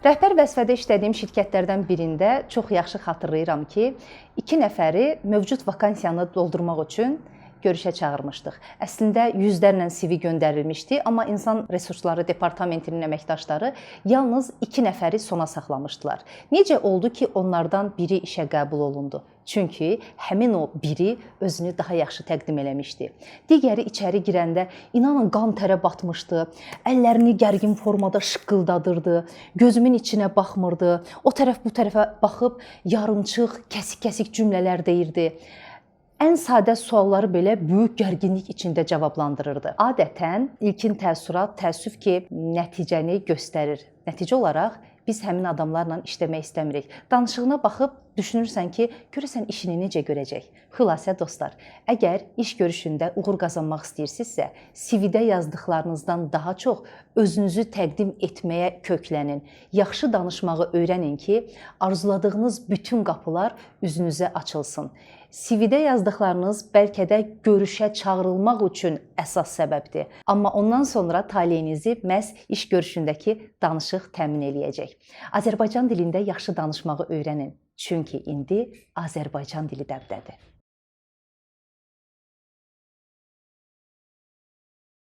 Rəhbər vəzifədə işlədiyim şirkətlərdən birində çox yaxşı xatırlayıram ki, 2 nəfəri mövcud vakansiyanı doldurmaq üçün görüşə çağırmışdıq. Əslində yüzlərlə CV göndərilmişdi, amma insan resursları departamentinin əməkdaşları yalnız 2 nəfəri sona saxlamışdılar. Necə oldu ki, onlardan biri işə qəbul olundu? Çünki həmin o biri özünü daha yaxşı təqdim eləmişdi. Digəri içəri girəndə inanın qan tərə batmışdı, əllərini gərgin formada şıqqıldadırdı, gözümün içinə baxmırdı, o tərəf bu tərəfə baxıb yarımçıq, kəsik-kəsik cümlələr deyirdi. Ən sadə sualları belə böyük gərginlik içində cavablandırırdı. Adətən ilkin təəssürat təəssüf ki, nəticəni göstərir. Nəticə olaraq biz həmin adamlarla işləmək istəmirik. Danışığına baxıb düşünürsən ki, görəsən işini necə görəcək? Xülasə dostlar, əgər iş görüşündə uğur qazanmaq istəyirsinizsə, CV-də yazdıqlarınızdan daha çox özünüzü təqdim etməyə köklənin. Yaxşı danışmağı öyrənin ki, arzuladığınız bütün qapılar üzünüzə açılsın. CV-də yazdıqlarınız bəlkə də görüşə çağırılmaq üçün əsas səbəbdir. Amma ondan sonra taleyinizi məhz iş görüşündəki danışıq təmin eləyəcək. Azərbaycan dilində yaxşı danışmağı öyrənin. Çünki indi Azərbaycan dili dəbdədir.